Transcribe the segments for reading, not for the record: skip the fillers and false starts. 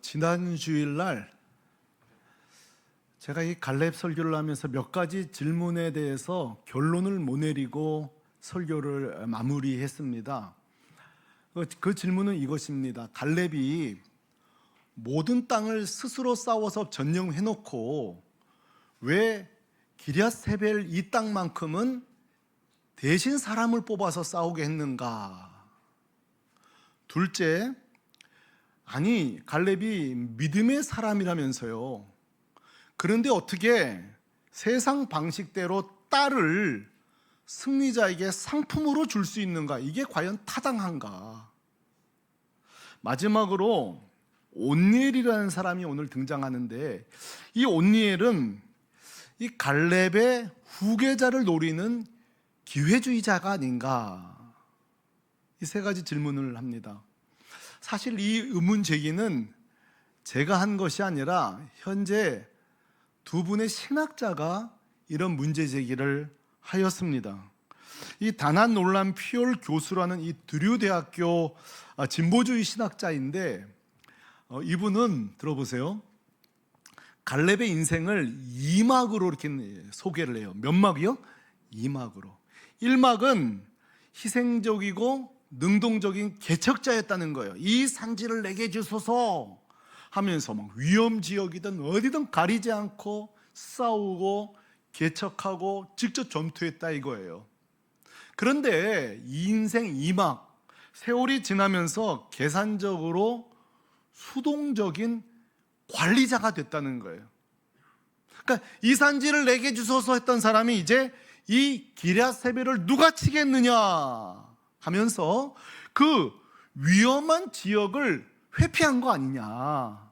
지난 주일날 제가 이 갈렙 설교를 하면서 몇 가지 질문에 대해서 결론을 못 내리고 설교를 마무리했습니다. 그 질문은 이것입니다. 갈렙이 모든 땅을 스스로 싸워서 점령해놓고 왜 기럇세벨 이 땅만큼은 대신 사람을 뽑아서 싸우게 했는가? 둘째, 아니 갈렙이 믿음의 사람이라면서요. 그런데 어떻게 세상 방식대로 딸을 승리자에게 상품으로 줄 수 있는가? 이게 과연 타당한가? 마지막으로 온니엘이라는 사람이 오늘 등장하는데, 이 온니엘은 이 갈렙의 후계자를 노리는 기회주의자가 아닌가? 이 세 가지 질문을 합니다. 사실 이 의문 제기는 제가 한 것이 아니라 현재 두 분의 신학자가 이런 문제 제기를 하였습니다. 이 다난 놀란 피올 교수라는 이 드류 대학교 진보주의 신학자인데, 이분은 들어보세요. 갈렙의 인생을 2막으로 이렇게 소개를 해요. 몇 막이요? 2막으로. 1막은 희생적이고 능동적인 개척자였다는 거예요. 이 산지를 내게 주소서 하면서 막 위험 지역이든 어디든 가리지 않고 싸우고 개척하고 직접 전투했다 이거예요. 그런데 이 인생 2막, 세월이 지나면서 계산적으로 수동적인 관리자가 됐다는 거예요. 그러니까 이 산지를 내게 주소서 했던 사람이 이제 이 기럇세벨을 누가 치겠느냐 하면서 그 위험한 지역을 회피한 거 아니냐.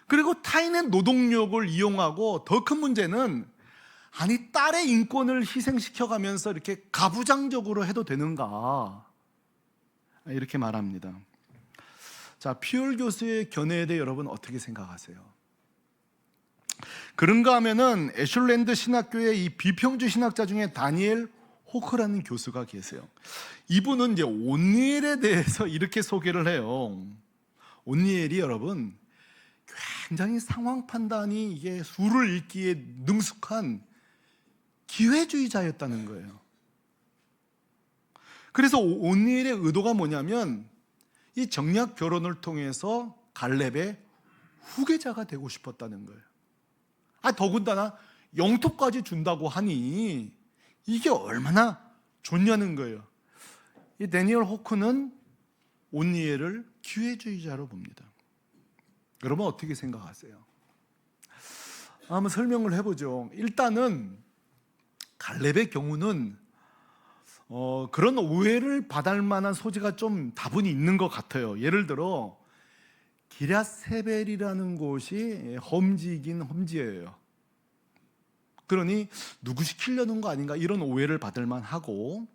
그리고 타인의 노동력을 이용하고 더 큰 문제는, 아니 딸의 인권을 희생시켜가면서 이렇게 가부장적으로 해도 되는가, 이렇게 말합니다. 자, 피올 교수의 견해에 대해 여러분 어떻게 생각하세요? 그런가 하면은 애슐랜드 신학교의 이 비평주 신학자 중에 다니엘 호크라는 교수가 계세요. 이분은 이제 온니엘에 대해서 이렇게 소개를 해요. 온니엘이 여러분 굉장히 상황 판단이 이게 수를 읽기에 능숙한 기회주의자였다는 거예요. 그래서 온니엘의 의도가 뭐냐면 이 정략 결혼을 통해서 갈렙의 후계자가 되고 싶었다는 거예요. 더군다나 영토까지 준다고 하니 이게 얼마나 좋냐는 거예요. 이 다니엘 호크는 온니엘을 기회주의자로 봅니다. 여러분 어떻게 생각하세요? 한번 설명을 해보죠. 일단은 갈렙의 경우는 그런 오해를 받을 만한 소지가 좀 다분히 있는 것 같아요. 예를 들어 기럇세벨이라는 곳이 험지이긴 험지예요. 그러니 누구 시키려는 거 아닌가, 이런 오해를 받을 만하고,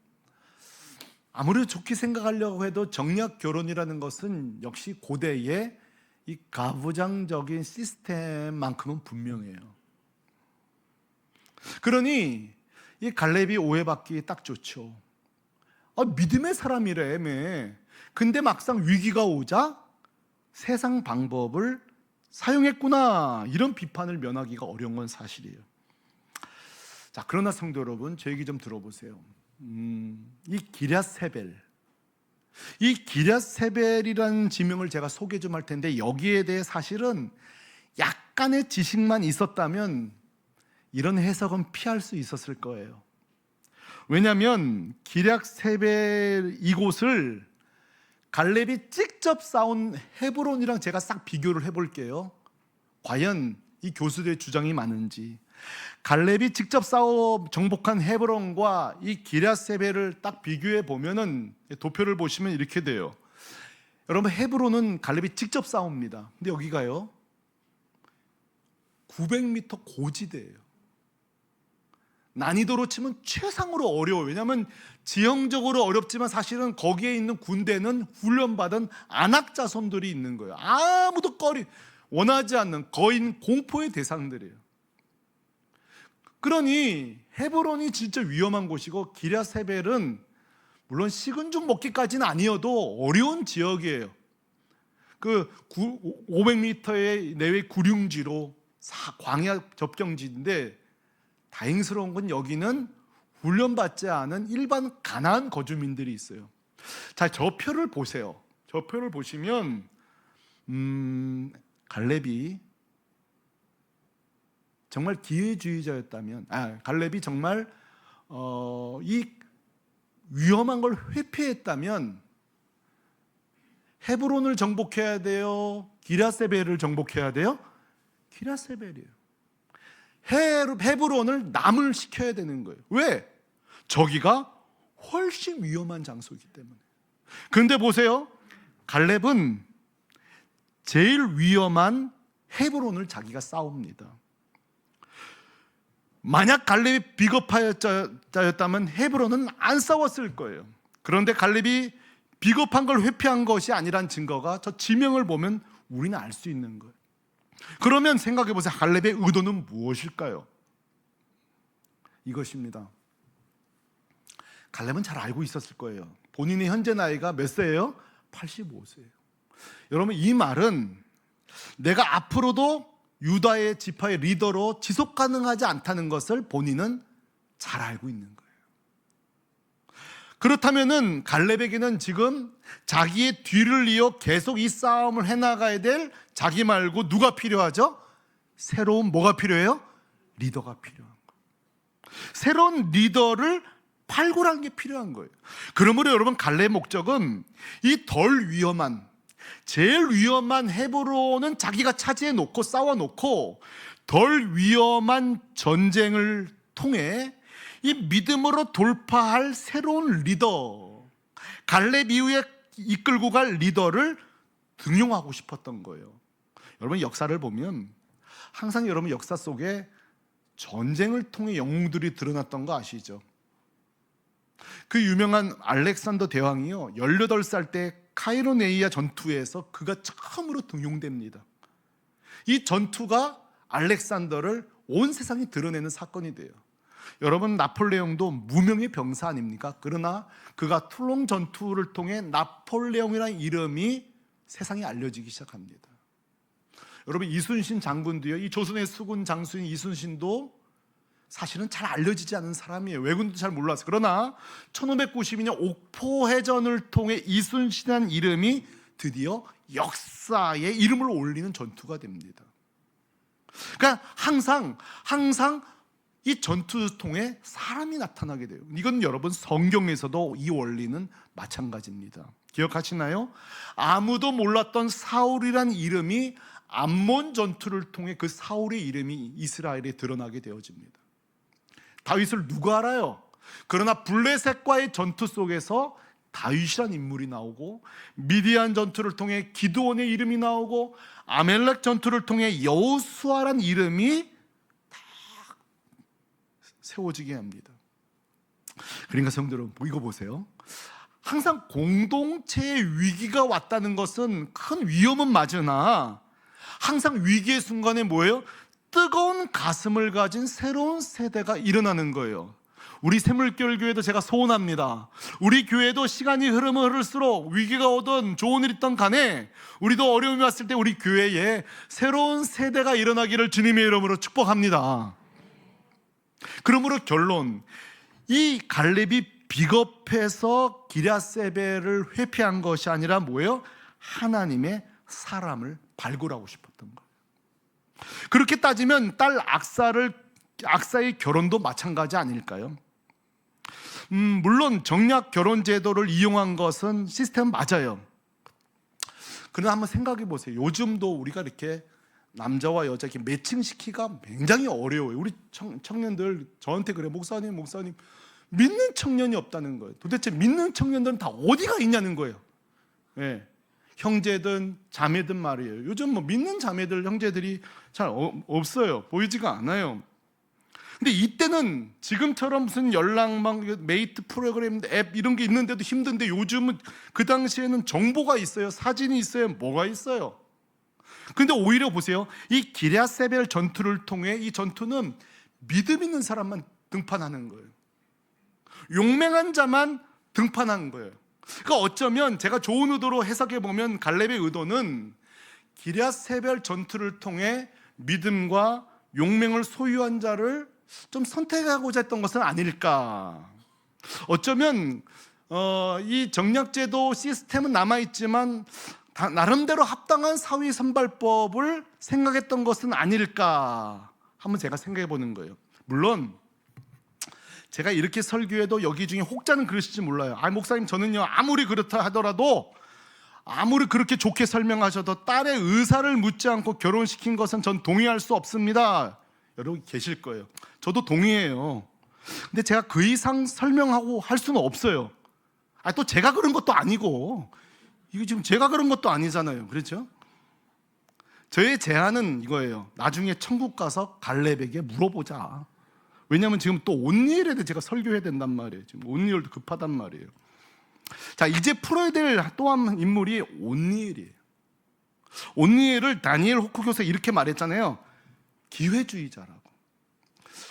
아무리 좋게 생각하려고 해도 정략 결혼이라는 것은 역시 고대의 이 가부장적인 시스템만큼은 분명해요. 그러니 이 갈렙이 오해받기 딱 좋죠. 믿음의 사람이라며. 근데 막상 위기가 오자 세상 방법을 사용했구나, 이런 비판을 면하기가 어려운 건 사실이에요. 자, 그러나 성도 여러분, 제 얘기 좀 들어보세요. 이 기럇세벨이라는 지명을 제가 소개 좀 할 텐데, 여기에 대해 사실은 약간의 지식만 있었다면 이런 해석은 피할 수 있었을 거예요. 왜냐하면 기럇세벨 이곳을 갈렙이 직접 싸운 헤브론이랑 제가 싹 비교를 해볼게요. 과연 이 교수들의 주장이 맞는지. 갈렙이 직접 싸워 정복한 헤브론과 이 기럇세벨을 딱 비교해 보면은, 도표를 보시면 이렇게 돼요. 여러분, 헤브론은 갈렙이 직접 싸웁니다. 근데 여기가요 900m 고지대예요. 난이도로 치면 최상으로 어려워요. 왜냐하면 지형적으로 어렵지만 사실은 거기에 있는 군대는 훈련받은 안악자손들이 있는 거예요. 아무도 원하지 않는 거인 공포의 대상들이에요. 그러니 헤브론이 진짜 위험한 곳이고, 기럇세벨은 물론 식은 죽 먹기까지는 아니어도 어려운 지역이에요. 500m의 내외 구룡지로 광야 접경지인데, 다행스러운 건 여기는 훈련받지 않은 일반 가나안 거주민들이 있어요. 자, 저 표를 보세요. 저 표를 보시면 갈렙이 정말 기회주의자였다면, 갈렙이 정말 이 위험한 걸 회피했다면 헤브론을 정복해야 돼요? 기랴세벨을 정복해야 돼요? 기랴세벨이에요. 헤브론을 남을 시켜야 되는 거예요. 왜? 저기가 훨씬 위험한 장소이기 때문에. 그런데 보세요, 갈렙은 제일 위험한 헤브론을 자기가 싸웁니다. 만약 갈렙이 비겁하였다면 헤브론은 안 싸웠을 거예요. 그런데 갈렙이 비겁한 걸 회피한 것이 아니란 증거가 저 지명을 보면 우리는 알 수 있는 거예요. 그러면 생각해 보세요. 갈렙의 의도는 무엇일까요? 이것입니다. 갈렙은 잘 알고 있었을 거예요. 본인의 현재 나이가 몇 세예요? 85세예요. 여러분, 이 말은 내가 앞으로도 유다의 지파의 리더로 지속 가능하지 않다는 것을 본인은 잘 알고 있는 거예요. 그렇다면은 갈렙에게는 지금 자기의 뒤를 이어 계속 이 싸움을 해나가야 될 자기 말고 누가 필요하죠? 새로운 뭐가 필요해요? 리더가 필요한 거예요. 새로운 리더를 발굴하는 게 필요한 거예요. 그러므로 여러분, 갈렙의 목적은 이 덜 위험한, 제일 위험한 헤브론은 자기가 차지해 놓고 싸워 놓고 덜 위험한 전쟁을 통해 이 믿음으로 돌파할 새로운 리더, 갈렙 이후에 이끌고 갈 리더를 등용하고 싶었던 거예요. 여러분, 역사를 보면 항상 여러분 역사 속에 전쟁을 통해 영웅들이 드러났던 거 아시죠? 그 유명한 알렉산더 대왕이요, 18살 때 카이로네이아 전투에서 그가 처음으로 등용됩니다. 이 전투가 알렉산더를 온 세상에 드러내는 사건이 돼요. 여러분, 나폴레옹도 무명의 병사 아닙니까? 그러나 그가 툴롱 전투를 통해 나폴레옹이라는 이름이 세상에 알려지기 시작합니다. 여러분, 이순신 장군도요, 이 조선의 수군 장수인 이순신도 사실은 잘 알려지지 않은 사람이에요. 외군도 잘 몰랐어요. 그러나 1592년 옥포해전을 통해 이순신이라는 이름이 드디어 역사에 이름을 올리는 전투가 됩니다. 그러니까 항상 이 전투를 통해 사람이 나타나게 돼요. 이건 여러분 성경에서도 이 원리는 마찬가지입니다. 기억하시나요? 아무도 몰랐던 사울이란 이름이 암몬 전투를 통해 그 사울의 이름이 이스라엘에 드러나게 되어집니다. 다윗을 누가 알아요? 그러나 블레셋과의 전투 속에서 다윗이란 인물이 나오고, 미디안 전투를 통해 기드온의 이름이 나오고, 아멜렉 전투를 통해 여호수아란 이름이 다 세워지게 합니다. 그러니까 성도 여러분, 이거 보세요. 항상 공동체의 위기가 왔다는 것은 큰 위험은 맞으나 항상 위기의 순간에 뭐예요? 뜨거운 가슴을 가진 새로운 세대가 일어나는 거예요. 우리 샘물교회도 제가 소원합니다. 우리 교회도 시간이 흐를수록 위기가 오든 좋은 일 있던 간에 우리도 어려움이 왔을 때 우리 교회에 새로운 세대가 일어나기를 주님의 이름으로 축복합니다. 그러므로 결론, 이 갈렙이 비겁해서 기랴세벨을 회피한 것이 아니라 뭐예요? 하나님의 사람을 발굴하고 싶었던 거예요. 그렇게 따지면 딸 악사의 결혼도 마찬가지 아닐까요? 물론 정략 결혼 제도를 이용한 것은 시스템 맞아요. 그러나 한번 생각해 보세요. 요즘도 우리가 이렇게 남자와 여자 이렇게 매칭시키기가 굉장히 어려워요. 우리 청년들 저한테 그래, 목사님 믿는 청년이 없다는 거예요. 도대체 믿는 청년들은 다 어디가 있냐는 거예요. 네. 형제든 자매든 말이에요. 요즘 뭐 믿는 자매들, 형제들이 잘 없어요. 보이지가 않아요. 근데 이때는 지금처럼 무슨 연락망, 메이트 프로그램, 앱 이런 게 있는데도 힘든데, 요즘은 그 당시에는 정보가 있어요. 사진이 있어요. 뭐가 있어요. 근데 오히려 보세요. 이 기랴세벨 전투를 통해 이 전투는 믿음 있는 사람만 등판하는 거예요. 용맹한 자만 등판한 거예요. 그러니까 어쩌면 제가 좋은 의도로 해석해 보면 갈렙의 의도는 기럇세벨 전투를 통해 믿음과 용맹을 소유한 자를 좀 선택하고자 했던 것은 아닐까. 어쩌면 이 정략제도 시스템은 남아있지만 나름대로 합당한 사위 선발법을 생각했던 것은 아닐까 한번 제가 생각해 보는 거예요. 물론 제가 이렇게 설교해도 여기 중에 혹자는 그러실지 몰라요. 목사님, 저는요 아무리 그렇다 하더라도, 아무리 그렇게 좋게 설명하셔도 딸의 의사를 묻지 않고 결혼시킨 것은 전 동의할 수 없습니다. 여러분 계실 거예요. 저도 동의해요. 근데 제가 그 이상 설명하고 할 수는 없어요. 또 제가 그런 것도 아니고, 이거 지금 제가 그런 것도 아니잖아요. 그렇죠? 저의 제안은 이거예요. 나중에 천국 가서 갈렙에게 물어보자. 왜냐하면 지금 또 온니엘에 대해 제가 설교해야 된단 말이에요. 지금 온니엘도 급하단 말이에요. 자, 이제 풀어야 될 또 한 인물이 온니엘이에요. 온니엘을 다니엘 호크 교수가 이렇게 말했잖아요. 기회주의자라고.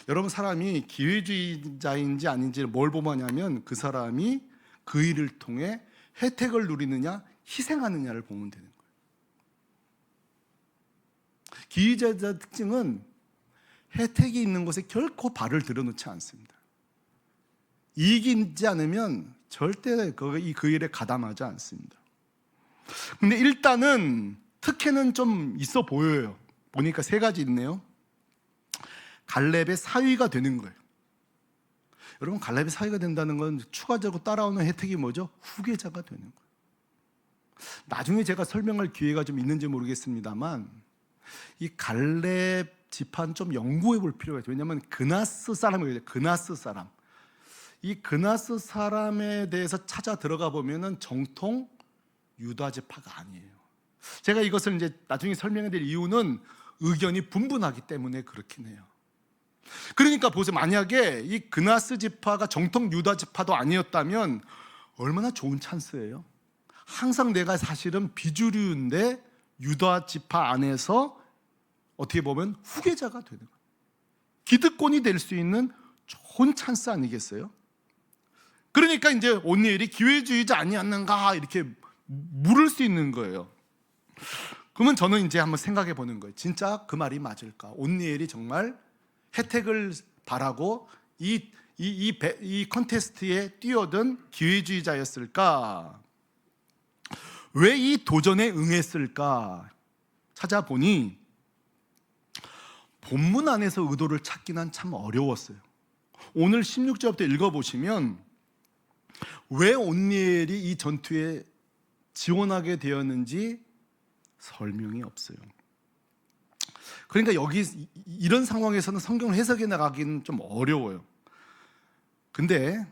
여러분, 사람이 기회주의자인지 아닌지를 뭘 보냐면 그 사람이 그 일을 통해 혜택을 누리느냐 희생하느냐를 보면 되는 거예요. 기회주의자 특징은 혜택이 있는 곳에 결코 발을 들여놓지 않습니다. 이익이 있지 않으면 절대 그 일에 가담하지 않습니다. 근데 일단은 특혜는 좀 있어 보여요. 보니까 세 가지 있네요. 갈렙의 사위가 되는 거예요. 여러분, 갈렙의 사위가 된다는 건 추가적으로 따라오는 혜택이 뭐죠? 후계자가 되는 거예요. 나중에 제가 설명할 기회가 좀 있는지 모르겠습니다만 이 갈렙 지파는 좀 연구해 볼 필요가 있어요. 왜냐하면 그나스 사람이거든요. 그나스 사람. 이 그나스 사람에 대해서 찾아 들어가 보면은 정통 유다 지파가 아니에요. 제가 이것을 이제 나중에 설명해 드릴 이유는 의견이 분분하기 때문에 그렇긴 해요. 그러니까 보세요. 만약에 이 그나스 지파가 정통 유다 지파도 아니었다면 얼마나 좋은 찬스예요. 항상 내가 사실은 비주류인데 유다 지파 안에서 어떻게 보면 후계자가 되는 거예요. 기득권이 될 수 있는 좋은 찬스 아니겠어요? 그러니까 이제 온니엘이 기회주의자 아니었는가 이렇게 물을 수 있는 거예요. 그러면 저는 이제 한번 생각해 보는 거예요. 진짜 그 말이 맞을까? 온니엘이 정말 혜택을 바라고 이 컨테스트에 뛰어든 기회주의자였을까? 왜 이 도전에 응했을까? 찾아보니 본문 안에서 의도를 찾기는 참 어려웠어요. 오늘 16절부터 읽어보시면 왜 온니엘이 이 전투에 지원하게 되었는지 설명이 없어요. 그러니까 여기 이런 상황에서는 성경을 해석해 나가기는 좀 어려워요. 근데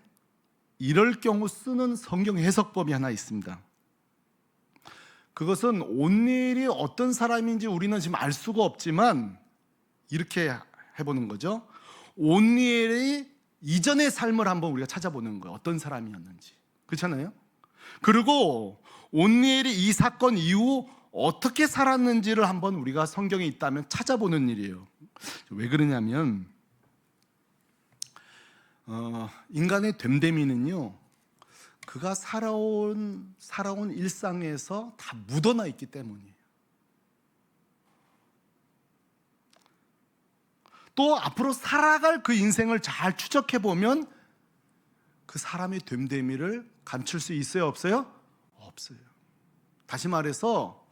이럴 경우 쓰는 성경 해석법이 하나 있습니다. 그것은 온니엘이 어떤 사람인지 우리는 지금 알 수가 없지만 이렇게 해보는 거죠. 온니엘의 이전의 삶을 한번 우리가 찾아보는 거예요. 어떤 사람이었는지. 그렇잖아요? 그리고 온니엘이 이 사건 이후 어떻게 살았는지를 한번 우리가 성경에 있다면 찾아보는 일이에요. 왜 그러냐면 인간의 됨됨이는요, 그가 살아온 일상에서 다 묻어나 있기 때문이에요. 또 앞으로 살아갈 그 인생을 잘 추적해 보면 그 사람의 됨됨이를 감출 수 있어요, 없어요? 없어요. 다시 말해서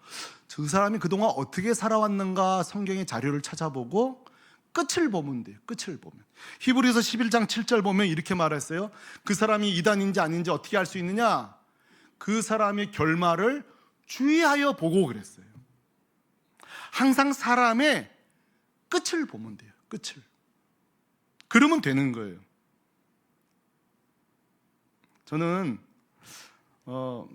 그 사람이 그동안 어떻게 살아왔는가 성경의 자료를 찾아보고 끝을 보면 돼요. 끝을 보면. 히브리서 11장 7절 보면 이렇게 말했어요. 그 사람이 이단인지 아닌지 어떻게 알 수 있느냐? 그 사람의 결말을 주의하여 보고 그랬어요. 항상 사람의 끝을 보면 돼요. 끝을. 그러면 되는 거예요. 저는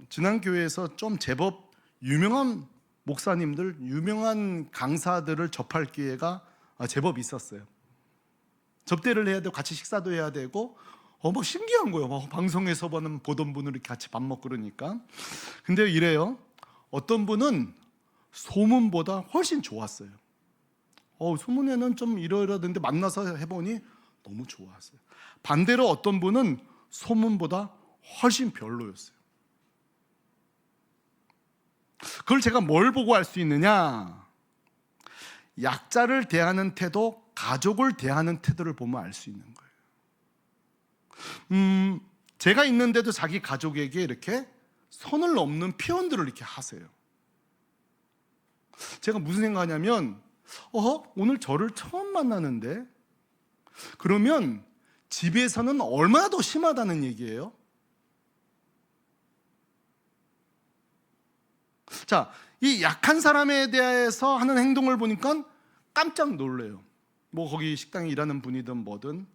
지난 교회에서 좀 제법 유명한 목사님들, 유명한 강사들을 접할 기회가 제법 있었어요. 접대를 해야 되고 같이 식사도 해야 되고 뭐 신기한 거예요. 방송에서 보던 분을 이렇게 같이 밥 먹고 그러니까. 근데 이래요. 어떤 분은 소문보다 훨씬 좋았어요. 소문에는 좀 이러이러던데 만나서 해보니 너무 좋았어요. 반대로 어떤 분은 소문보다 훨씬 별로였어요. 그걸 제가 뭘 보고 알 수 있느냐? 약자를 대하는 태도, 가족을 대하는 태도를 보면 알 수 있는 거예요. 제가 있는데도 자기 가족에게 이렇게 선을 넘는 표현들을 이렇게 하세요. 제가 무슨 생각하냐면, 오늘 저를 처음 만나는데, 그러면 집에서는 얼마나 더 심하다는 얘기예요? 자, 이 약한 사람에 대해서 하는 행동을 보니까 깜짝 놀래요. 뭐 거기 식당에 일하는 분이든 뭐든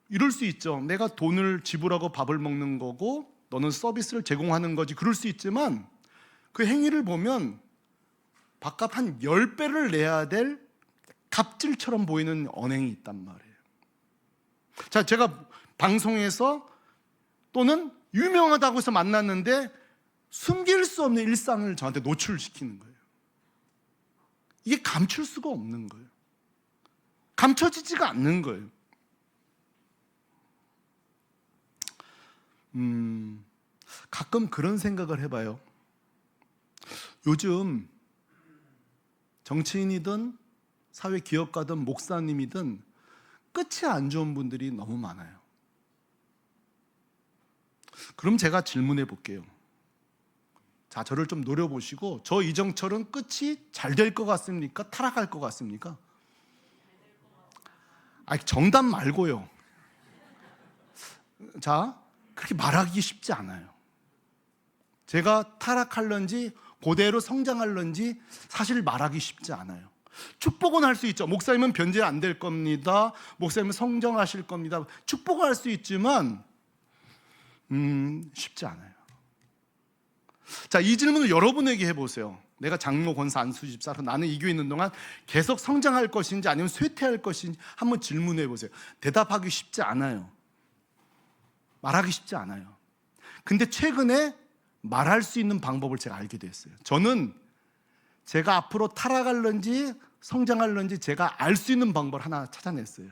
이럴 수 있죠. 내가 돈을 지불하고 밥을 먹는 거고 너는 서비스를 제공하는 거지. 그럴 수 있지만 그 행위를 보면 밥값 한 10배를 내야 될 갑질처럼 보이는 언행이 있단 말이에요. 자, 제가 방송에서 또는 유명하다고 해서 만났는데 숨길 수 없는 일상을 저한테 노출시키는 거예요. 이게 감출 수가 없는 거예요. 감춰지지가 않는 거예요. 가끔 그런 생각을 해봐요. 요즘 정치인이든 사회 기업가든 목사님이든 끝이 안 좋은 분들이 너무 많아요. 그럼 제가 질문해 볼게요. 자, 저를 좀 노려보시고 저 이정철은 끝이 잘 될 것 같습니까? 타락할 것 같습니까? 정답 말고요. 자, 그렇게 말하기 쉽지 않아요. 제가 타락할런지 그대로 성장할런지 사실 말하기 쉽지 않아요. 축복은 할 수 있죠. 목사님은 변제 안 될 겁니다. 목사님은 성장하실 겁니다. 축복을 할 수 있지만 쉽지 않아요. 자, 이 질문을 여러분에게 해보세요. 내가 장로, 권사, 안수, 집사로 나는 이 교회 있는 동안 계속 성장할 것인지 아니면 쇠퇴할 것인지 한번 질문해 보세요. 대답하기 쉽지 않아요. 말하기 쉽지 않아요. 근데 최근에 말할 수 있는 방법을 제가 알게 됐어요. 저는 제가 앞으로 타락할런지 성장할런지 제가 알 수 있는 방법을 하나 찾아냈어요.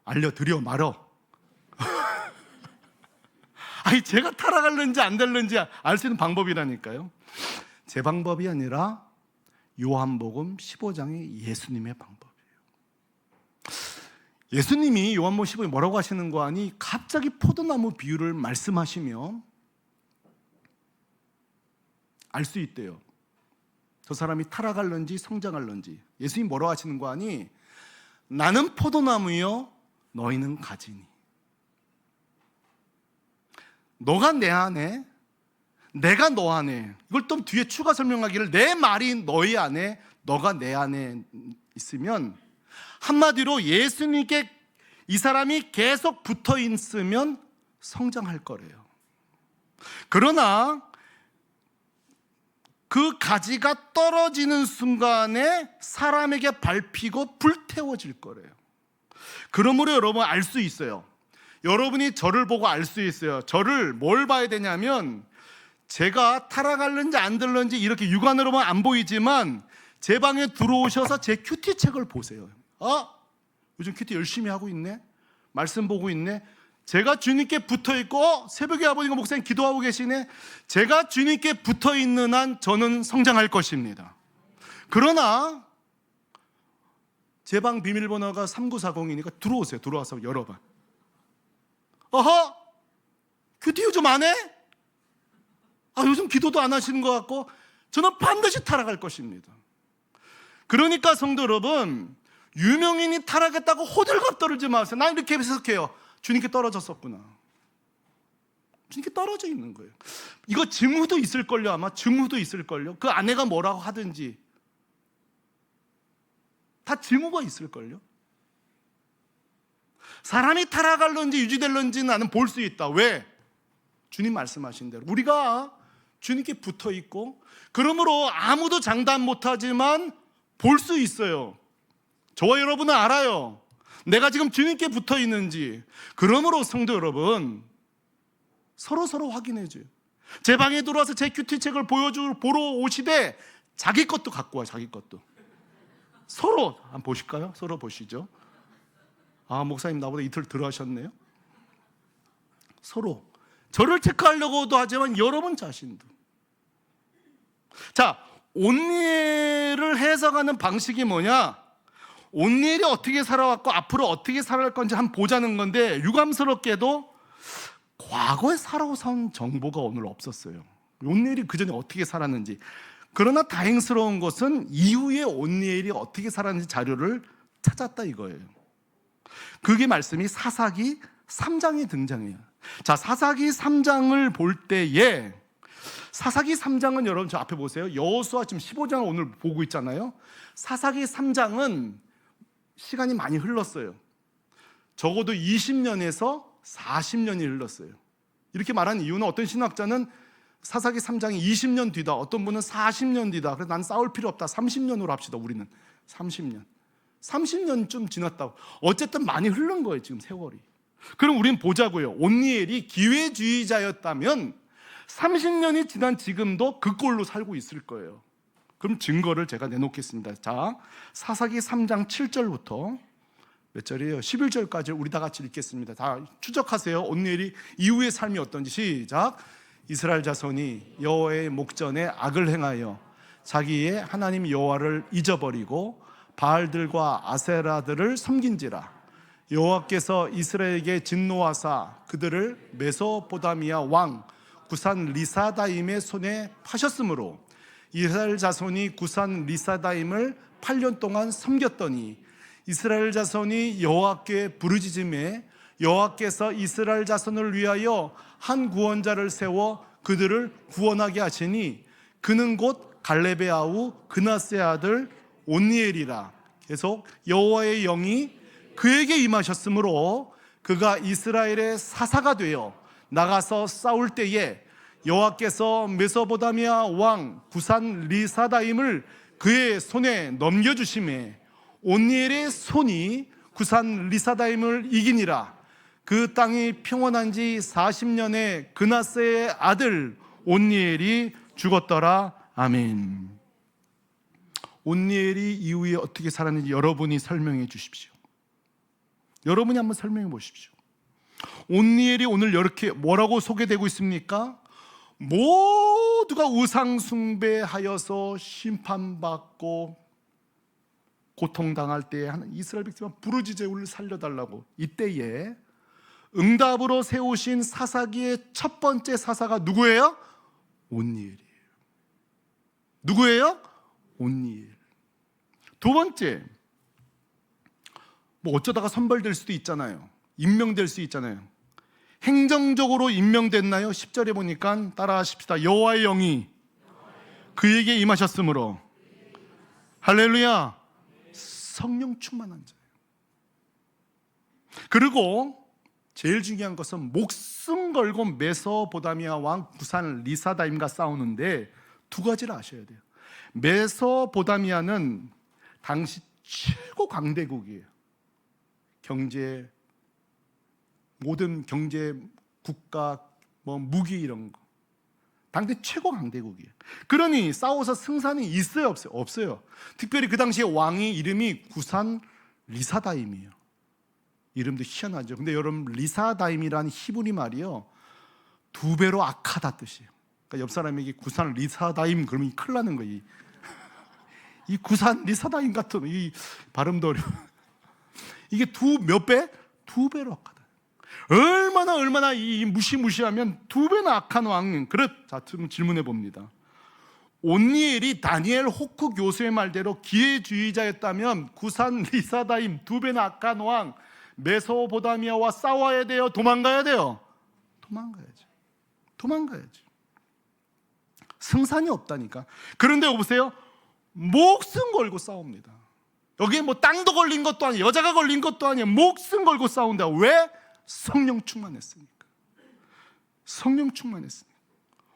알려드려 말어. 제가 타락할런지 안 될런지 알 수 있는 방법이라니까요. 제 방법이 아니라 요한복음 15장의 예수님의 방법이에요. 예수님이 요한복음 15장에 뭐라고 하시는 거 아니? 갑자기 포도나무 비유를 말씀하시며 알 수 있대요. 저 사람이 타락할런지 성장할런지. 예수님이 뭐라고 하시는 거 아니? 나는 포도나무요 너희는 가지니. 너가 내 안에 내가 너 안에. 이걸 또 뒤에 추가 설명하기를 내 말이 너희 안에 너가 내 안에 있으면, 한마디로 예수님께 이 사람이 계속 붙어 있으면 성장할 거래요. 그러나 그 가지가 떨어지는 순간에 사람에게 밟히고 불태워질 거래요. 그러므로 여러분 알 수 있어요. 여러분이 저를 보고 알 수 있어요. 저를 뭘 봐야 되냐면, 제가 타락할는지 안 될는지 이렇게 육안으로만 안 보이지만 제 방에 들어오셔서 제 큐티책을 보세요. 요즘 큐티 열심히 하고 있네, 말씀 보고 있네, 제가 주님께 붙어있고 새벽에 아버지가 목사님 기도하고 계시네. 제가 주님께 붙어있는 한 저는 성장할 것입니다. 그러나 제 방 비밀번호가 3940이니까 들어오세요. 들어와서 열어봐. 큐티 요즘 안 해? 요즘 기도도 안 하시는 것 같고. 저는 반드시 타락할 것입니다. 그러니까 성도 여러분, 유명인이 타락했다고 호들갑 떨지 마세요. 난 이렇게 해석해요. 주님께 떨어졌었구나. 주님께 떨어져 있는 거예요. 이거 증후도 있을걸요. 아마 증후도 있을걸요. 그 아내가 뭐라고 하든지 다 증후가 있을걸요. 사람이 타락할런지 유지될런지는 나는 볼 수 있다. 왜? 주님 말씀하신 대로 우리가 주님께 붙어 있고, 그러므로 아무도 장담 못하지만 볼 수 있어요. 저와 여러분은 알아요. 내가 지금 주님께 붙어 있는지. 그러므로 성도 여러분, 서로 확인해줘요. 제 방에 들어와서 제 큐티책을 보러 오시되 자기 것도 갖고 와요. 자기 것도. 서로 한번 보실까요? 서로 보시죠. 목사님 나보다 이틀 덜 하셨네요. 서로 저를 체크하려고도 하지만 여러분 자신도. 자, 온니엘을 해석하는 방식이 뭐냐? 온니엘이 어떻게 살아왔고 앞으로 어떻게 살아갈 건지 한번 보자는 건데, 유감스럽게도 과거에 살아온 정보가 오늘 없었어요. 온니엘이 그 전에 어떻게 살았는지. 그러나 다행스러운 것은 이후에 온니엘이 어떻게 살았는지 자료를 찾았다 이거예요. 그게 말씀이 사사기 3장에 등장해요. 자, 사사기 3장을 볼 때에, 사사기 3장은 여러분 저 앞에 보세요. 여호수아 지금 15장을 오늘 보고 있잖아요. 사사기 3장은 시간이 많이 흘렀어요. 적어도 20년에서 40년이 흘렀어요. 이렇게 말한 이유는 어떤 신학자는 사사기 3장이 20년 뒤다, 어떤 분은 40년 뒤다. 그래서 난 싸울 필요 없다, 30년으로 합시다. 우리는 30년쯤 지났다고. 어쨌든 많이 흐른 거예요 지금 세월이. 그럼 우리는 보자고요. 온니엘이 기회주의자였다면 30년이 지난 지금도 그 꼴로 살고 있을 거예요. 그럼 증거를 제가 내놓겠습니다. 자, 사사기 3장 7절부터 몇 절이에요? 11절까지 우리 다 같이 읽겠습니다. 다 추적하세요. 온니엘이 이후의 삶이 어떤지. 시작. 이스라엘 자손이 여호와의 목전에 악을 행하여 자기의 하나님 여호와를 잊어버리고 바알들과 아세라들을 섬긴지라. 여호와께서 이스라엘에게 진노하사 그들을 메소포다미아 왕 구산 리사다임의 손에 파셨으므로 이스라엘 자손이 구산 리사다임을 8년 동안 섬겼더니 이스라엘 자손이 여호와께 부르짖음에 여호와께서 이스라엘 자손을 위하여 한 구원자를 세워 그들을 구원하게 하시니 그는 곧 갈렙의 아우 그나스의 아들 온니엘이라. 계속 여호와의 영이 그에게 임하셨으므로 그가 이스라엘의 사사가 되어 나가서 싸울 때에 여호와께서 메소포다미아 왕 구산 리사다임을 그의 손에 넘겨주심에 온니엘의 손이 구산 리사다임을 이기니라. 그 땅이 평온한 지 40년에 그나스의 아들 온니엘이 죽었더라. 아멘. 온니엘이 이후에 어떻게 살았는지 여러분이 설명해 주십시오. 여러분이 한번 설명해 보십시오. 온니엘이 오늘 이렇게 뭐라고 소개되고 있습니까? 모두가 우상 숭배하여서 심판받고 고통당할 때에 이스라엘 백성은 부르짖어 우리를 살려달라고. 이때에 응답으로 세우신 사사기의 첫 번째 사사가 누구예요? 온니엘이에요. 누구예요? 온니엘. 두 번째, 뭐 어쩌다가 선발될 수도 있잖아요. 임명될 수 있잖아요. 행정적으로 임명됐나요? 10절에 보니까 따라하십시다. 여호와의 영이 그에게 임하셨으므로. 할렐루야. 성령 충만한 자예요. 그리고 제일 중요한 것은 목숨 걸고 메소포다미아 왕 구산 리사다임과 싸우는데 두 가지를 아셔야 돼요. 메소포다미아는 당시 최고 강대국이에요. 경제, 모든 경제, 국가, 무기 이런 거. 당대 최고 강대국이에요. 그러니 싸워서 승산이 있어요, 없어요? 없어요. 특별히 그 당시에 왕이 이름이 구산 리사다임이에요. 이름도 희한하죠. 근데 여러분, 리사다임이라는 히브리 말이요, 두 배로 악하다 뜻이에요. 그러니까 옆 사람에게 구산 리사다임 그러면 큰일 나는 거예요. 이 구산 리사다임 같은 이 발음도 어려워. 이게 몇 배? 두 배로 악하다. 얼마나 이 무시무시하면 두 배나 악한 왕. 자, 질문해 봅니다. 온니엘이 다니엘 호크 교수의 말대로 기회주의자였다면 구산 리사다임 두 배나 악한 왕 메소포다미아와 싸워야 돼요? 도망가야 돼요? 도망가야죠. 승산이 없다니까. 그런데 보세요. 목숨 걸고 싸웁니다. 여기에 뭐 땅도 걸린 것도 아니에요. 여자가 걸린 것도 아니에요. 목숨 걸고 싸운다. 왜? 성령 충만했으니까.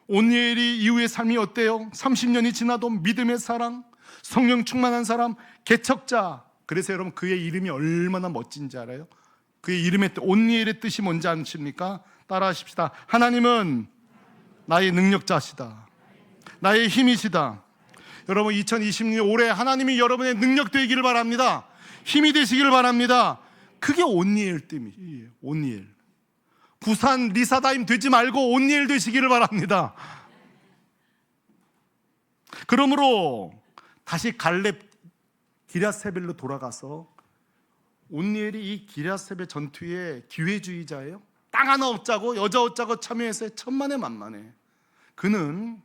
온니엘이 이후의 삶이 어때요? 30년이 지나도 믿음의 사람, 성령 충만한 사람, 개척자. 그래서 여러분 그의 이름이 얼마나 멋진지 알아요? 그의 이름의 뜻, 온니엘의 뜻이 뭔지 아십니까? 따라하십시다. 하나님은 나의 능력자시다. 나의 힘이시다. 여러분 2026년 올해 하나님이 여러분의 능력 되기를 바랍니다. 힘이 되시기를 바랍니다. 그게 온니엘 뜻이에요. 온니엘. 구산 리사다임 되지 말고 온니엘 되시기를 바랍니다. 그러므로 다시 갈렙 기럇세벨로 돌아가서 온니엘이 이 기럇세벨 전투의 기회주의자예요. 땅 하나 얻자고 여자 얻자고 참여해서 천만에 그는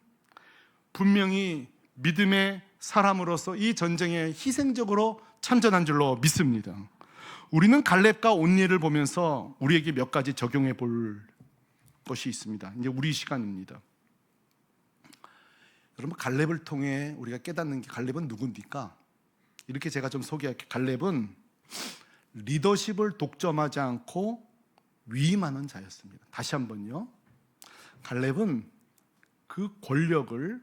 분명히 믿음의 사람으로서 이 전쟁에 희생적으로 참전한 줄로 믿습니다. 우리는 갈렙과 온니엘을 보면서 우리에게 몇 가지 적용해 볼 것이 있습니다. 이제 우리 시간입니다. 여러분, 갈렙을 통해 우리가 깨닫는 게, 갈렙은 누굽니까? 이렇게 제가 좀 소개할게요. 갈렙은 리더십을 독점하지 않고 위임하는 자였습니다. 다시 한번요. 갈렙은 그 권력을,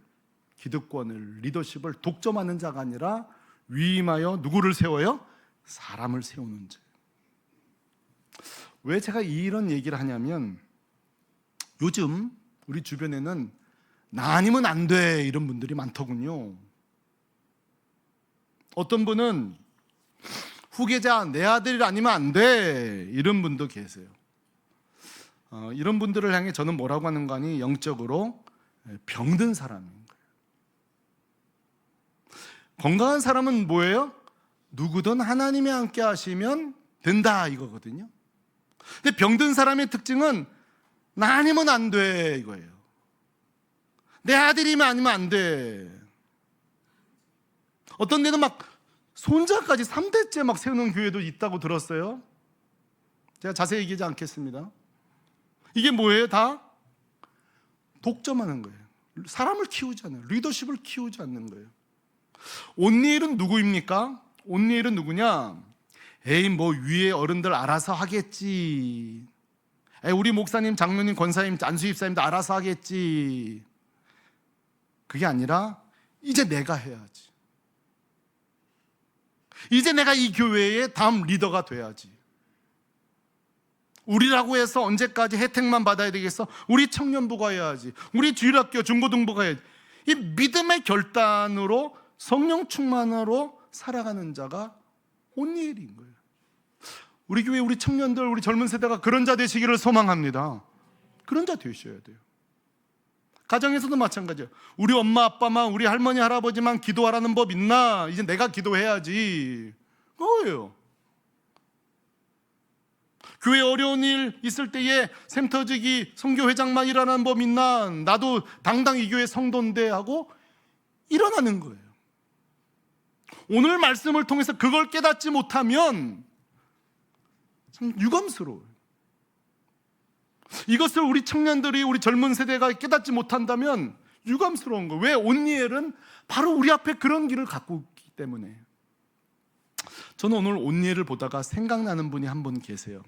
기득권을, 리더십을 독점하는 자가 아니라 위임하여 누구를 세워요? 사람을 세우는 자. 왜 제가 이런 얘기를 하냐면, 요즘 우리 주변에는 나 아니면 안 돼 이런 분들이 많더군요. 어떤 분은 후계자, 내 아들이 아니면 안 돼 이런 분도 계세요. 이런 분들을 향해 저는 뭐라고 하는 거 아니, 영적으로 병든 사람인 거예요. 건강한 사람은 뭐예요? 누구든 하나님이 함께 하시면 된다 이거거든요. 근데 병든 사람의 특징은 나 아니면 안 돼 이거예요. 내 아들이면 아니면 안 돼. 어떤 데는 막 손자까지 3대째 막 세우는 교회도 있다고 들었어요. 제가 자세히 얘기하지 않겠습니다. 이게 뭐예요? 다 독점하는 거예요. 사람을 키우지 않아요. 리더십을 키우지 않는 거예요. 온니엘은 누구입니까? 온니엘은 누구냐? 에이, 뭐 위에 어른들 알아서 하겠지. 에이, 우리 목사님, 장로님, 권사님, 안수집사님도 알아서 하겠지. 그게 아니라 이제 내가 해야지. 이제 내가 이 교회의 다음 리더가 돼야지. 우리라고 해서 언제까지 혜택만 받아야 되겠어? 우리 청년부가 해야지. 우리 주일학교 중고등부가 해야지. 이 믿음의 결단으로, 성령 충만으로 살아가는 자가 온니엘인 거예요. 우리 교회, 우리 청년들, 우리 젊은 세대가 그런 자 되시기를 소망합니다. 그런 자 되셔야 돼요. 가정에서도 마찬가지예요. 우리 엄마 아빠만, 우리 할머니 할아버지만 기도하라는 법 있나? 이제 내가 기도해야지. 그거예요. 교회 어려운 일 있을 때에 샘 터지기 선교회장만 일하는 법 있나? 나도 당당 이 교회 성도인데 하고 일어나는 거예요. 오늘 말씀을 통해서 그걸 깨닫지 못하면 참 유감스러워요. 이것을 우리 청년들이, 우리 젊은 세대가 깨닫지 못한다면 유감스러운 거예요. 왜? 온니엘은 바로 우리 앞에 그런 길을 갖고 있기 때문에. 저는 오늘 온니엘을 보다가 생각나는 분이 한 분 계세요.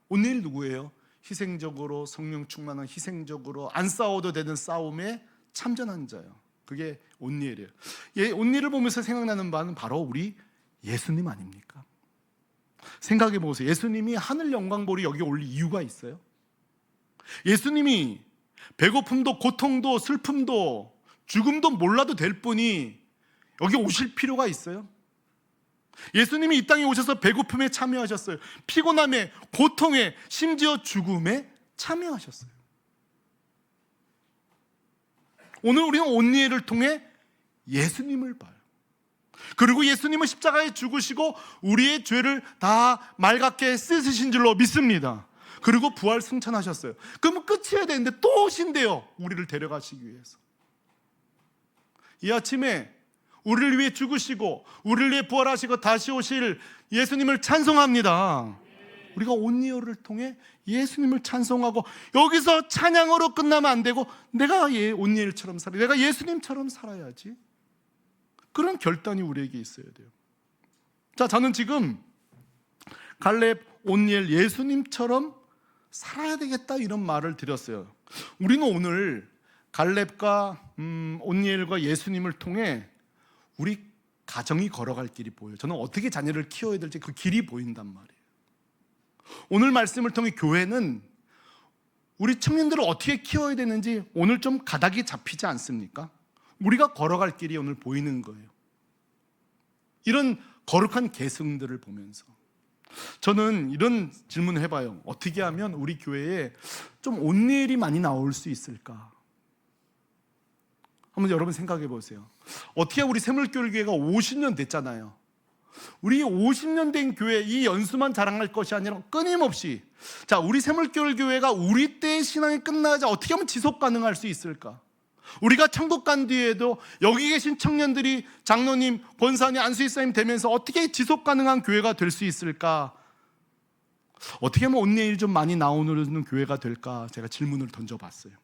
온니엘 누구예요? 희생적으로, 성령 충만한 희생적으로 안 싸워도 되는 싸움에 참전한 자예요. 그게 온니엘이에요. 온니엘을 보면서 생각나는 바는 바로 우리 예수님 아닙니까? 생각해 보세요. 예수님이 하늘 영광 보러 여기 올 이유가 있어요? 예수님이 배고픔도 고통도 슬픔도 죽음도 몰라도 될 분이 여기 오실 필요가 있어요? 예수님이 이 땅에 오셔서 배고픔에 참여하셨어요. 피곤함에, 고통에, 심지어 죽음에 참여하셨어요. 오늘 우리는 온니엘을 통해 예수님을 봐요. 그리고 예수님은 십자가에 죽으시고 우리의 죄를 다 맑게 씻으신 줄로 믿습니다. 그리고 부활 승천하셨어요. 그러면 끝이어야 되는데 또 오신대요. 우리를 데려가시기 위해서. 이 아침에 우리를 위해 죽으시고 우리를 위해 부활하시고 다시 오실 예수님을 찬송합니다. 우리가 온니엘을 통해 예수님을 찬송하고, 여기서 찬양으로 끝나면 안 되고 내가 온니엘처럼 살아야, 내가 예수님처럼 살아야지. 그런 결단이 우리에게 있어야 돼요. 자, 저는 지금 갈렙, 온니엘, 예수님처럼 살아야 되겠다 이런 말을 드렸어요. 우리는 오늘 갈렙과 온니엘과 예수님을 통해 우리 가정이 걸어갈 길이 보여요. 저는 어떻게 자녀를 키워야 될지 그 길이 보인단 말이에요. 오늘 말씀을 통해 교회는 우리 청년들을 어떻게 키워야 되는지 오늘 좀 가닥이 잡히지 않습니까? 우리가 걸어갈 길이 오늘 보이는 거예요. 이런 거룩한 계승들을 보면서 저는 이런 질문을 해봐요. 어떻게 하면 우리 교회에 좀 온니엘이 많이 나올 수 있을까? 한번 여러분 생각해 보세요. 어떻게 우리 샘물교회가 50년 됐잖아요. 우리 50년 된 교회 이 연수만 자랑할 것이 아니라 끊임없이, 자, 우리 샘물교회가 우리 때의 신앙이 끝나지 어떻게 하면 지속 가능할 수 있을까? 우리가 천국 간 뒤에도 여기 계신 청년들이 장로님, 권사님, 안수집사님 되면서 어떻게 지속 가능한 교회가 될 수 있을까? 어떻게 하면 온내일 좀 많이 나오는 교회가 될까? 제가 질문을 던져봤어요.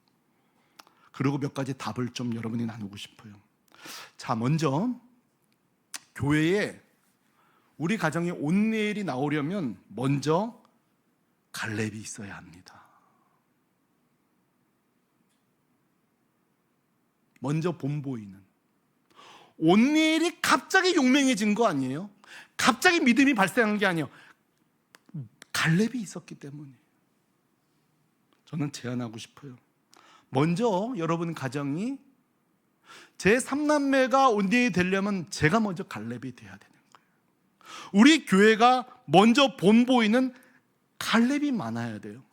그리고 몇 가지 답을 좀 여러분이 나누고 싶어요. 자, 먼저 교회에 우리 가정에 온내일이 나오려면 먼저 갈렙이 있어야 합니다. 먼저 본보이는. 온내일이 갑자기 용맹해진 거 아니에요? 갑자기 믿음이 발생한 게 아니에요. 갈렙이 있었기 때문에. 저는 제안하고 싶어요. 먼저 여러분 가정이 제 3남매가 온내일이 되려면 제가 먼저 갈렙이 돼야 되는 거예요. 우리 교회가 먼저 본보이는 갈렙이 많아야 돼요.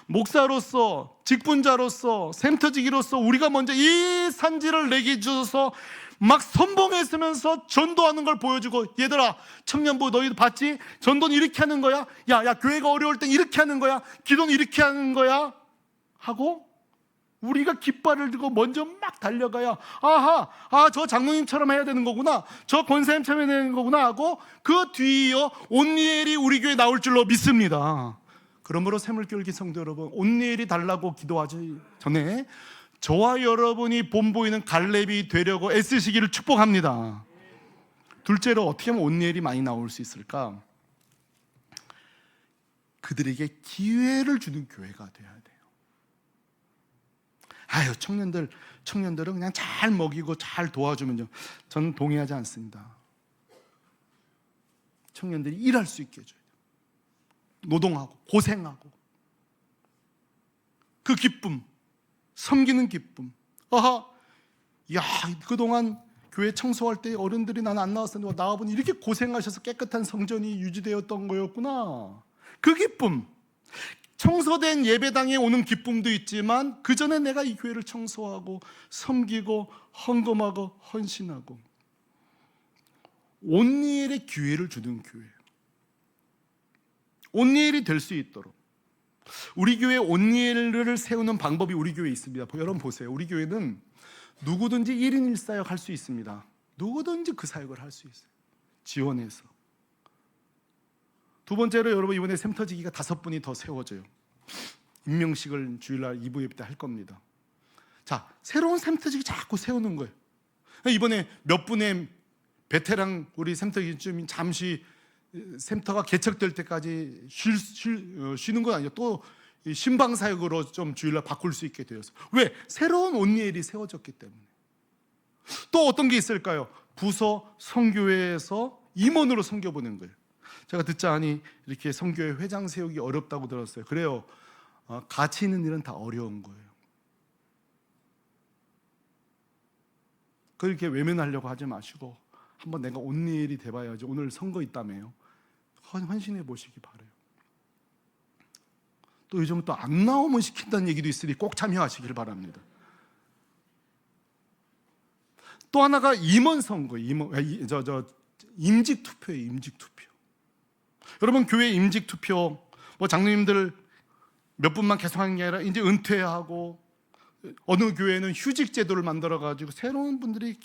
목사로서, 직분자로서, 샘터지기로서 우리가 먼저 이 산지를 내게 주셔서 막 선봉했으면서 전도하는 걸 보여주고, 얘들아, 청년부 너희도 봤지? 전도는 이렇게 하는 거야. 야, 교회가 어려울 땐 이렇게 하는 거야. 기도는 이렇게 하는 거야 하고 우리가 깃발을 들고 먼저 막 달려가야, 저 장로님처럼 해야 되는 거구나, 저 권사님처럼 해야 되는 거구나 하고 그 뒤이어 온니엘이 우리 교회에 나올 줄로 믿습니다. 그러므로 샘물교회 성도 여러분, 온니엘이 달라고 기도하지 전에 저와 여러분이 본보이는 갈렙이 되려고 애쓰시기를 축복합니다. 둘째로 어떻게 하면 온니엘이 많이 나올 수 있을까? 그들에게 기회를 주는 교회가 돼야 돼요. 청년들은 그냥 잘 먹이고 잘 도와주면요, 저는 동의하지 않습니다. 청년들이 일할 수 있게 해줘야 돼요. 노동하고 고생하고 그 기쁨, 섬기는 기쁨. 그동안 교회 청소할 때 어른들이 나는 안 나왔었는데 나와보니 이렇게 고생하셔서 깨끗한 성전이 유지되었던 거였구나. 그 기쁨, 청소된 예배당에 오는 기쁨도 있지만 그 전에 내가 이 교회를 청소하고 섬기고 헌금하고 헌신하고, 온니엘의 기회를 주는 교회, 온니엘이 될 수 있도록 우리 교회 온니엘을 세우는 방법이 우리 교회에 있습니다. 여러분 보세요. 우리 교회는 누구든지 1인 1사역 할 수 있습니다. 누구든지 그 사역을 할 수 있어요. 지원해서. 두 번째로 여러분, 이번에 샘터지기가 5분이 더 세워져요. 임명식을 주일날 2부 예배 때 할 겁니다. 자, 새로운 샘터지기 자꾸 세우는 거예요. 이번에 몇 분의 베테랑 우리 샘터지기 좀 잠시 샘터가 개척될 때까지 쉬는 건 아니에요. 또 신방사역으로 좀 주일날 바꿀 수 있게 되었어요. 왜? 새로운 온니엘이 세워졌기 때문에. 또 어떤 게 있을까요? 부서 성교회에서 임원으로 섬겨보는 거예요. 제가 듣자 하니 이렇게 성교회 회장 세우기 어렵다고 들었어요. 그래요. 가치 있는 일은 다 어려운 거예요. 그렇게 외면하려고 하지 마시고 한번 내가 온니엘이 돼봐야지. 오늘 선거 있다며요. 헌신해 보시기 바라요. 또 요즘 또 안 나오면 시킨다는 얘기도 있으니 꼭 참여하시길 바랍니다. 또 하나가 임원 선거, 임직 투표예요. 임직 투표. 여러분, 교회 임직 투표, 장로님들 몇 분만 계속 하는 게 아니라 이제 은퇴하고 어느 교회는 휴직 제도를 만들어 가지고 새로운 분들이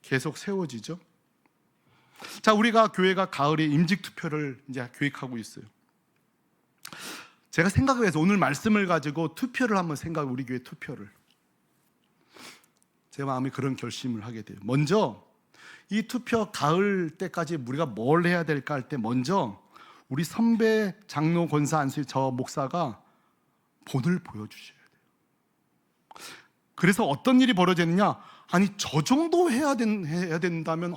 계속 세워지죠. 자, 우리가 교회가 가을에 임직 투표를 이제 계획하고 있어요. 제가 생각을 해서 오늘 말씀을 가지고 투표를 한번 우리 교회 투표를, 제 마음에 그런 결심을 하게 돼요. 먼저 이 투표 가을 때까지 우리가 뭘 해야 될까 할 때 먼저 우리 선배 장로 권사 안수희 저 목사가 본을 보여주셔야 돼요. 그래서 어떤 일이 벌어지느냐, 아니 저 정도 해야 된다면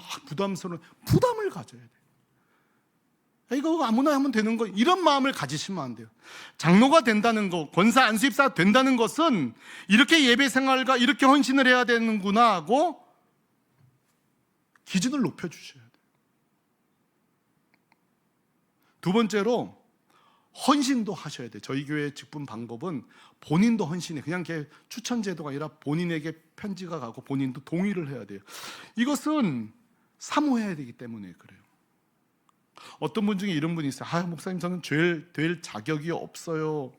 부담을 가져야 돼요. 이거 아무나 하면 되는 거, 이런 마음을 가지시면 안 돼요. 장로가 된다는 거, 권사 안수집사 된다는 것은 이렇게 예배 생활과 이렇게 헌신을 해야 되는구나 하고 기준을 높여주셔야 돼요. 두 번째로 헌신도 하셔야 돼요. 저희 교회 직분 방법은 본인도 헌신해. 그냥 추천 제도가 아니라 본인에게 편지가 가고 본인도 동의를 해야 돼요. 이것은 사모해야 되기 때문에 그래요. 어떤 분 중에 이런 분이 있어요. 목사님, 저는 될 자격이 없어요.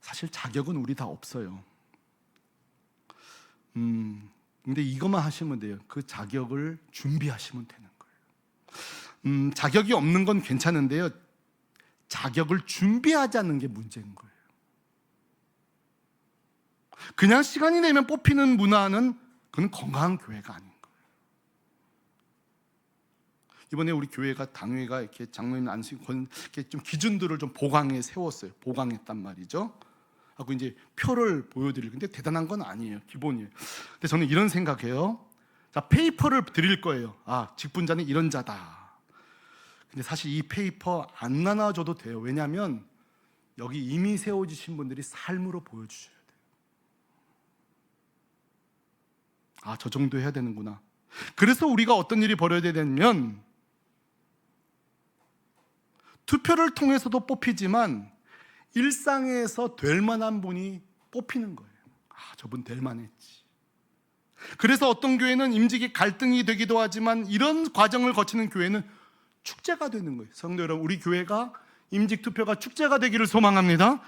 사실 자격은 우리 다 없어요. 근데 이것만 하시면 돼요. 그 자격을 준비하시면 되는 거예요. 자격이 없는 건 괜찮은데요, 자격을 준비하지 않는 게 문제인 거예요. 그냥 시간이 되면 뽑히는 문화는 그건 건강한 교회가 아닌 거예요. 이번에 우리 교회가 당회가 이렇게 장로님 안수권 이렇게 좀 기준들을 좀 보강해 세웠어요. 보강했단 말이죠. 하고 이제 표를 보여드릴 건데 대단한 건 아니에요. 기본이에요. 근데 저는 이런 생각해요. 자, 페이퍼를 드릴 거예요. 직분자는 이런 자다. 근데 사실 이 페이퍼 안 나눠줘도 돼요. 왜냐하면 여기 이미 세워주신 분들이 삶으로 보여주셔야 돼요. 저 정도 해야 되는구나. 그래서 우리가 어떤 일이 벌어야 되냐면, 투표를 통해서도 뽑히지만 일상에서 될 만한 분이 뽑히는 거예요. 저분 될 만했지. 그래서 어떤 교회는 임직이 갈등이 되기도 하지만 이런 과정을 거치는 교회는 축제가 되는 거예요. 성도 여러분, 우리 교회가 임직 투표가 축제가 되기를 소망합니다.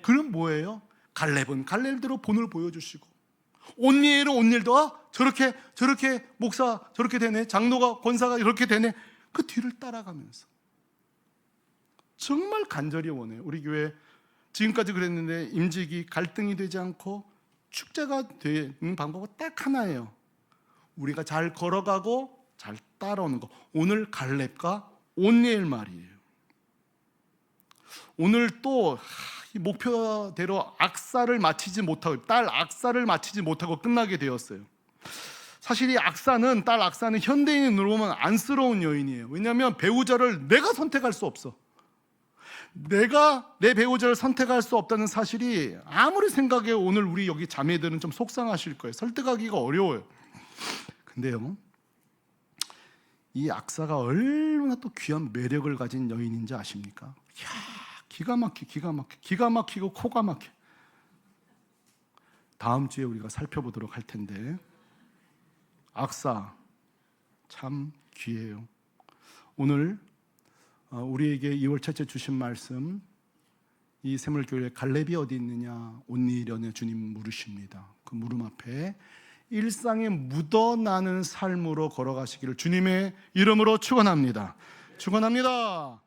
그럼 뭐예요? 갈렙은 갈렙대로 본을 보여주시고, 온니엘은 온니엘도 저렇게 목사 저렇게 되네, 장로가 권사가 이렇게 되네, 그 뒤를 따라가면서 정말 간절히 원해요. 우리 교회 지금까지 그랬는데 임직이 갈등이 되지 않고 축제가 되는 방법은 딱 하나예요. 우리가 잘 걸어가고 잘 따라오는 거. 오늘 갈렙과 온니엘 말이에요. 오늘 또 목표대로 악사를 마치지 못하고, 딸 악사를 마치지 못하고 끝나게 되었어요. 사실 이 악사는, 딸 악사는 현대인으로 보면 안쓰러운 여인이에요. 왜냐하면 배우자를 내가 선택할 수 없어. 내가 내 배우자를 선택할 수 없다는 사실이 아무리 생각해 오늘 우리 여기 자매들은 좀 속상하실 거예요. 설득하기가 어려워요. 근데요, 이 악사가 얼마나 또 귀한 매력을 가진 여인인지 아십니까? 기가 막히고 코가 막혀. 다음 주에 우리가 살펴보도록 할 텐데, 악사 참 귀해요. 오늘 우리에게 2월 첫째 주신 말씀, 이 샘물교회 갈렙이 어디 있느냐, 온니엘이냐 주님 물으십니다. 그 물음 앞에 일상에 묻어나는 삶으로 걸어가시기를 주님의 이름으로 축원합니다. 축원합니다.